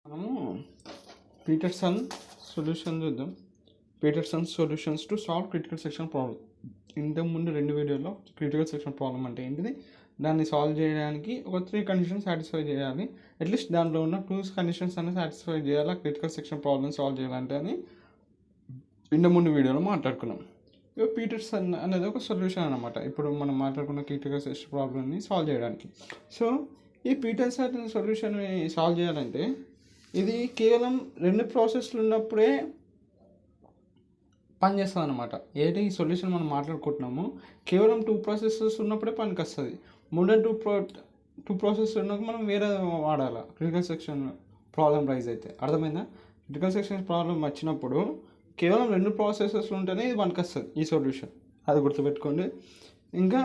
మనము Peterson solution చూద్దాం. Peterson solutions to solve critical section problem. ఇంతకు ముందు 2 వీడియోలో క్రిటికల్ సెక్షన్ ప్రాబ్లం అంటే ఏంటిది, దాన్ని సాల్వ్ చేయడానికి ఒక 3 కండిషన్స్ సాటిస్ఫై చేయాలి. అట్లీస్ట్ దాంట్లో ఉన్న 2 కండిషన్స్ అన్నీ సాటిస్ఫై చేయాలి క్రిటికల్ సెక్షన్ ప్రాబ్లమ్ సాల్వ్ చేయాలంటే అని ఇంతకు ముందు వీడియోలో మాట్లాడుకున్నాం. ఇక పీటర్సన్ అనేది ఒక సొల్యూషన్ అనమాట. ఇప్పుడు మనం మాట్లాడుకున్న క్రిటికల్ సెక్షన్ ప్రాబ్లమ్ని సాల్వ్ చేయడానికి. సో ఈ పీటర్సన్ సొల్యూషన్ని సాల్వ్ చేయాలంటే ఇది కేవలం 2 ప్రాసెస్లు ఉన్నప్పుడే పనిచేస్తుంది అనమాట. ఏంటి ఈ సొల్యూషన్ మనం మాట్లాడుకుంటున్నాము, కేవలం 2 ప్రాసెసెస్ ఉన్నప్పుడే పనికి వస్తుంది. మోర్ దెన్ 2 ప్రాసెస్ ఉన్నప్పుడు మనం వేరే వాడాలి క్రిటికల్ సెక్షన్ ప్రాబ్లం రైజ్ అయితే. అర్థమైందా? క్రిటికల్ సెక్షన్ ప్రాబ్లం వచ్చినప్పుడు కేవలం 2 ప్రాసెసెస్ ఉంటేనే ఇది పనికి వస్తుంది ఈ సొల్యూషన్. అది గుర్తుపెట్టుకోండి. ఇంకా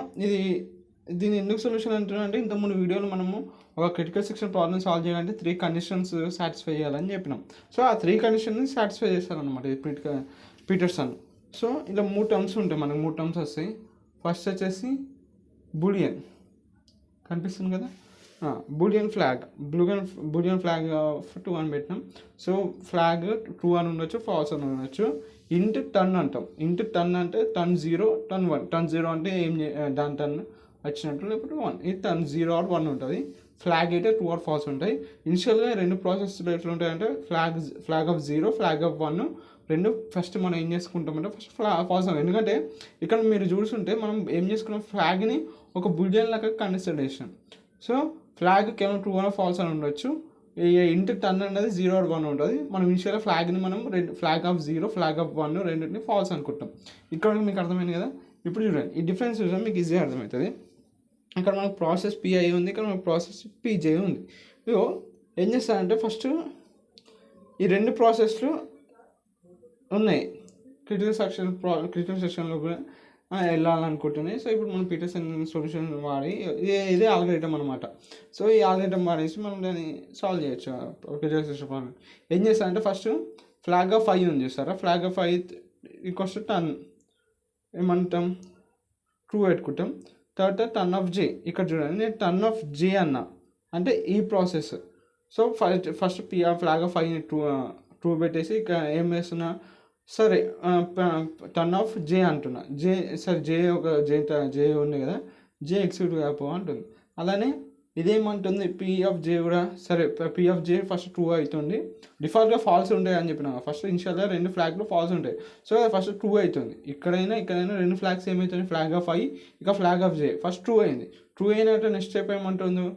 దీని ఎందుకు సొల్యూషన్ అంటున్నా అంటే, ఇంతకుముందు వీడియోలో మనము ఒక క్రిటికల్ సెక్షన్ ప్రాబ్లమ్ సాల్వ్ చేయాలంటే 3 కండిషన్స్ సాటిస్ఫై చేయాలని చెప్పినాం. సో ఆ 3 కండిషన్ని సాటిస్ఫై చేస్తారనమాట ఈ పీటర్సన్. సో ఇలా 3 టర్మ్స్ ఉంటాయి, మనకు 3 టర్మ్స్ వస్తాయి. ఫస్ట్ వచ్చేసి బూలియన్, కనిపిస్తుంది కదా, బూలియన్ ఫ్లాగ్. బూలియన్ ఫ్లాగ్ 2 అని పెట్టినాం. సో ఫ్లాగ్ 2 అని ఉండొచ్చు, ఫాల్స్ అని ఉండొచ్చు. ఇంట్ టర్న్ అంటాం. ఇంట్ టర్న్ అంటే టర్న్ 0, టర్న్ 1. టర్న్ 0 అంటే దాని టర్న్ వచ్చినట్టు, లేకపోతే 1. ఇది టర్న్ 0 or 1 ఉంటుంది. ఫ్లాగ్ అయితే 2 or ఫాల్స్ ఉంటాయి. ఇనిషియల్గా 2 ప్రాసెస్లు ఎట్లా ఉంటాయంటే ఫ్లాగ్ ఆఫ్ 0, ఫ్లాగ్ ఆఫ్ 1 రెండు ఫస్ట్ మనం ఏం చేసుకుంటామంటే ఫస్ట్ ఫాల్స్. ఎందుకంటే ఇక్కడ మీరు చూస్తుంటే మనం ఏం చేసుకున్నాం, ఫ్లాగ్ని ఒక బులియన్ లాగా కన్సిడర్ చేసాం. సో ఫ్లాగ్ కేవలం 2 or ఫాల్స్ అని ఉండొచ్చు. ఇంటి టర్న్ అనేది 0 or 1 ఉంటుంది. మనం ఇనిషియల్గా ఫ్లాగ్ని మనం ఫ్లాగ్ ఆఫ్ 0, ఫ్లాగ్ ఆఫ్ 1 రెండింటిని ఫాల్స్ అనుకుంటాం. ఇక్కడ మీకు అర్థమైంది కదా. ఇప్పుడు చూడండి, ఈ డిఫరెన్స్ చూసాం, మీకు ఈజీగా అర్థమవుతుంది. ఇక్కడ మనకు ప్రాసెస్ పిఐ ఉంది, ఇక్కడ మనకు ప్రాసెస్ పీజే ఉంది. ఇగో ఏం చేస్తారంటే ఫస్ట్ ఈ 2 ప్రాసెస్లు ఉన్నాయి క్రిటికల్ సెక్షన్లో కూడా వెళ్ళాలనుకుంటున్నాయి. సో ఇప్పుడు మనం పీటర్సన్ సొల్యూషన్ వాడి ఇదే ఆల్గరిథం అనమాట. సో ఈ ఆల్గరిథం వాడేసి మనం దాన్ని సాల్వ్ చేయొచ్చు క్రిటికల్ సెక్షన్ ప్రాబ్లం. ఏం చేస్తారంటే ఫస్ట్ ఫ్లాగ్ ఆఫ్ 5 ఉంది చూస్తారా, flag of 5 equals to turn ఏమంటాం, ట్రూ పెట్టుకుంటాం. తర్వాత టర్న్ ఆఫ్ జే, ఇక్కడ చూడండి నేను టర్న్ ఆఫ్ జే అన్న అంటే ఈ process. So first flag of 5ని ట్రూ పెట్టేసి ఇక్కడ ఏం వేస్తున్నా, సరే టర్న్ ఆఫ్ జే అంటున్నా. సరే జే ఉంది కదా, జే ఎగ్జిక్యూట్ కాపో అంటుంది. అలానే ఇదేమంటుంది, పీ ఆఫ్ జే కూడా సరే, P of J first true అవుతుంది. డిఫాల్ట్గా ఫాల్స్ ఉంటాయి అని చెప్పినా, ఫస్ట్ ఇనిషియల్గా 2 ఫ్లాగ్లు ఫాల్స్ ఉంటాయి. సో ఫస్ట్ ట్రూ అవుతుంది. ఇక్కడైనా 2 ఫ్లాగ్స్ ఏమవుతుంది, ఫ్లాగ్ ఆఫ్ 5 ఇక flag of J first true అయింది. ట్రూ అయినట్టు నెక్స్ట్ స్టెప్ ఏమంటుంది,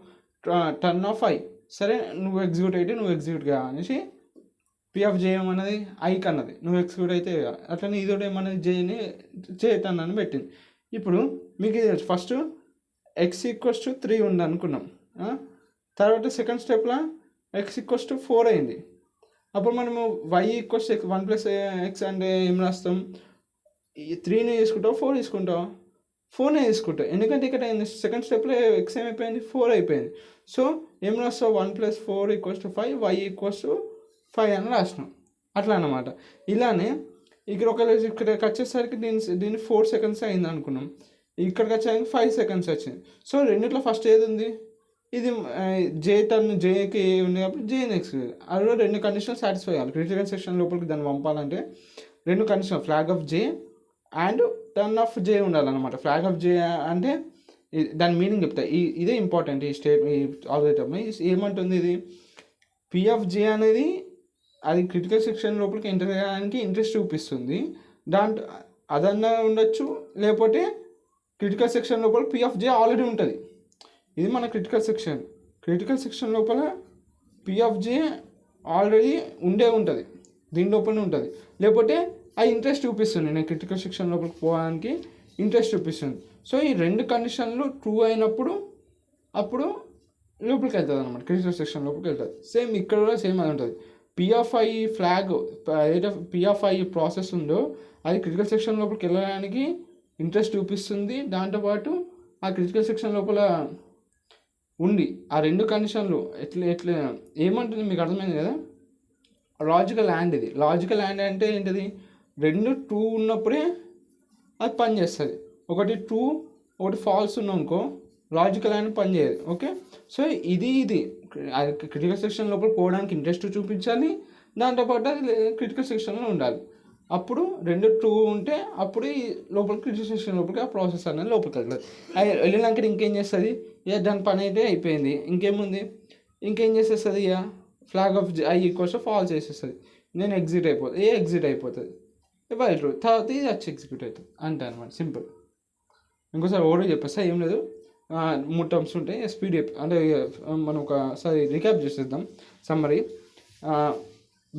టర్న్ ఆఫ్ 5 సరే నువ్వు ఎగ్జిక్యూట్ అయితే నువ్వు ఎగ్జిక్యూట్ కా అనేసి పీ ఆఫ్ జే ఏమన్నది ఐక్ అన్నది, నువ్వు ఎగ్జిక్యూట్ అయితే అట్లనే ఇదోటి ఏమన్నది జేని టర్న్ అని పెట్టింది. ఇప్పుడు మీకు ఇది ఫస్ట్ ఎక్స్ ఈక్వల్స్ టు 3 ఉంది అనుకున్నాం. తర్వాత సెకండ్ స్టెప్లో ఎక్స్ ఈక్వల్స్ టు 4 అయింది. అప్పుడు మనము వై ఈక్వల్స్ 1 + x అంటే ఏం రాస్తాం, 3ని తీసుకుంటావు 4 తీసుకుంటావు, 4నే తీసుకుంటావు. ఎందుకంటే ఇక్కడ సెకండ్ స్టెప్లో ఎక్స్ ఏమైపోయింది, 4 అయిపోయింది. సో ఏం రాస్తావు, 1 + 4 = 5, వై ఈక్వల్స్ టు 5 అని రాసినాం. అట్లా అన్నమాట. ఇలానే ఇక్కడికి వచ్చేసరికి దీన్ని 4 seconds అయింది అనుకున్నాం. ఇక్కడికి వచ్చేసరికి 5 seconds వచ్చింది. సో రెండిట్లో ఫస్ట్ ఏది ఉంది, ఇది జే టర్న్ జేకి ఉంది కాబట్టి జే నెక్స్ట్. అది 2 కండిషన్స్ సాటిస్ఫై అవ్వాలి. క్రిటికల్ సెక్షన్ లోపలికి దాన్ని పంపాలంటే 2 condition, flag of J and turn of J ఉండాలన్నమాట. ఫ్లాగ్ ఆఫ్ జే అంటే దాని మీనింగ్ చెప్తా, ఇదే ఇంపార్టెంట్. ఈ ఆల్గరిథం ఏమంటుంది, ఇది పీ ఆఫ్ జే అనేది అది క్రిటికల్ సెక్షన్ లోపలికి ఎంటర్ చేయడానికి ఇంట్రెస్ట్ చూపిస్తుంది. అదన్నా ఉండొచ్చు, లేకపోతే క్రిటికల్ సెక్షన్ లోపల పీ ఆఫ్ జే ఆల్రెడీ ఉంటుంది. ఇది మన క్రిటికల్ సెక్షన్ లోపల పీ ఆఫ్ జే ఆల్రెడీ ఉంటుంది, దీని లోపలనే ఉంటుంది. లేకపోతే ఆ ఇంట్రెస్ట్ చూపిస్తుంది, నేను క్రిటికల్ సెక్షన్ లోపలికి పోవడానికి ఇంట్రెస్ట్ చూపిస్తుంది. సో ఈ 2 కండిషన్లు ట్రూ అయినప్పుడు అప్పుడు లోపలికి వెళ్తుంది అనమాట, క్రిటికల్ సెక్షన్ లోపలికి వెళ్తుంది. సేమ్ ఇక్కడ కూడా సేమ్ అది ఉంటుంది. పీ ఆఫ్ ఐ ఫ్లాగ్ ఏదైతే పీ ఆఫ్ ఐ ప్రాసెస్ ఉందో అది క్రిటికల్ సెక్షన్ లోపలికి వెళ్ళడానికి ఇంట్రెస్ట్ చూపిస్తుంది. దాంతోపాటు ఆ క్రిటికల్ సెక్షన్ లోపల ఉండి ఆ 2 కండిషన్లు ఎట్లా ఏమంటుంది మీకు అర్థమైంది కదా. లాజికల్ ల్యాండ్, ఇది లాజికల్ ల్యాండ్ అంటే ఏంటిది, 2 ట్రూ ఉన్నప్పుడే అది పనిచేస్తుంది. ఒకటి ట్రూ ఒకటి ఫాల్స్ ఉన్నానుకో లాజికల్ అని పని చేయదు. ఓకే, సో ఇది క్రిటికల్ సెక్షన్ లోపల పోవడానికి ఇంట్రెస్ట్ చూపించాలి, దాంతోపాటు అది క్రిటికల్ సెక్షన్లో ఉండాలి. అప్పుడు రెండు ట్రూ ఉంటే అప్పుడు ఈ లోపల క్రిటికల్ సెక్షన్ లోపలికి ఆ ప్రాసెస్ అనేది లోపలికి వెళ్తుంది. అది వెళ్ళినాక ఇంకేం చేస్తుంది, ఇక దాని పని అయితే అయిపోయింది. ఇంకేముంది, ఇంకేం చేసేస్తుంది, ఇక flag of i equals false చేసేస్తుంది. నేను ఎగ్జిట్ అయిపోతుంది వైల్ ట్రూ. తర్వాత ఇది వచ్చి ఎగ్జిక్యూట్ అవుతుంది అంతే అనమాట, సింపుల్. ఇంకోసారి ఓవర్ చెప్పేస్తా, ఏం లేదు. 3 టర్మ్స్ ఉంటాయి. స్పీడ్ అంటే మనం ఒకసారి రీక్యాప్ చేసేద్దాం. సమ్మరీ,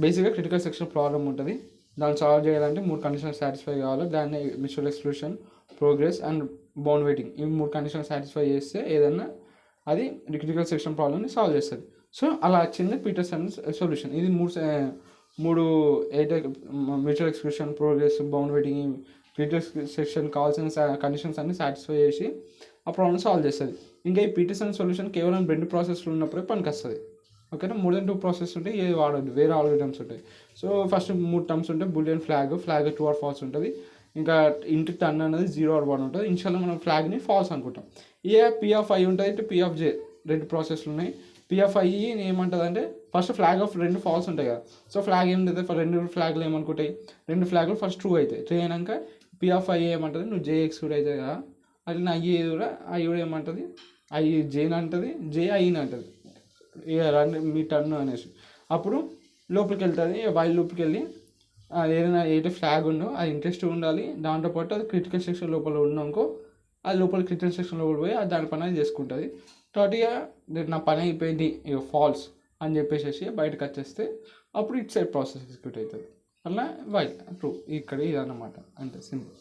బేసిక్గా క్రిటికల్ సెక్షన్ ప్రాబ్లం ఉంటుంది. దాన్ని సాల్వ్ చేయాలంటే 3 కండిషన్స్ సాటిస్ఫై కావాలి. దాన్ని mutual exclusion, progress and bound waiting, ఈ 3 కండిషన్స్ సాటిస్ఫై చేస్తే ఏదన్నా అది క్రిటికల్ సెక్షన్ ప్రాబ్లమ్ని సాల్వ్ చేస్తుంది. సో అలా వచ్చింది పీటర్సన్ సొల్యూషన్. ఇది మూడు ఏదైతే mutual exclusion, progress, bound waiting, critical section కావాల్సిన కండిషన్స్ అన్ని సాటిస్ఫై చేసి ఆ ప్రాబ్లమ్ సాల్వ్ చేస్తుంది. ఇంకా ఈ పీటర్సన్ సొల్యూషన్ కేవలం 2 ప్రాసెస్లు ఉన్నప్పుడే పనికి వస్తుంది. ఓకేనా, మోర్ దెన్ 2 ప్రాసెస్ ఉంటాయి, ఏది వాడద్దు, వేరే ఆల్గరిథమ్స్ ఉంటాయి. సో ఫస్ట్ 3 టర్మ్స్ ఉంటాయి. Boolean flag true or false ఉంటుంది. ఇంకా ఇంటి టర్న్ అనేది 0 or 1 ఉంటుంది. ఇన్షియల్గా మనం ఫ్లాగ్ని ఫాల్స్ అనుకుంటాం. పీ ఆఫ్ ఐ ఉంటుంది, ఇటు పీ ఆఫ్ జే, 2 ప్రాసెస్లు ఉన్నాయి. పీ ఆఫ్ ఐ ఏమంటుంది అంటే ఫస్ట్ ఫ్లాగ్ ఆఫ్ 2 ఫాల్స్ ఉంటాయి కదా. సో ఫ్లాగ్ ఏం లేదు, 2 ఫ్లాగ్లు ఏమనుకుంటాయి, 2 ఫ్లాగ్లు ఫస్ట్ ట్రూ అవుతాయి. ట్రూ అయినాక పీ ఆఫ్ ఐ ఏమంటుంది, నువ్వు జే ఎక్స్క్యూట్ అవుతుంది కదా, అది నా ఐ కూడా ఏమంటుంది, ఐ జేని అంటుంది, జే ఐని అంటుంది, ఇక రండి మీ టర్న్ అనేసి. అప్పుడు లోపలికి వెళ్తుంది, వైల్ లోపలికి వెళ్ళి ఏదైనా ఏదైతే ఫ్లాగ్ ఉందో అది ఇంట్రెస్ట్ ఉండాలి. దాంతోపాటు అది క్రిటికల్ సెక్షన్ లోపల ఉన్నాకో అది లోపల క్రిటికల్ సెక్షన్ లోపల పోయి అది దాని పని అది చేసుకుంటుంది. తోటిగా నా పని అయిపోయింది ఇక ఫాల్స్ అని చెప్పేసి బయటకు వచ్చేస్తే అప్పుడు ఇట్ సైడ్ ప్రాసెస్ ఎగ్జిక్యూట్ అవుతుంది. అలా వైల్ ట్రూ, ఇక్కడ ఇదన్నమాట, అంతే సింపుల్.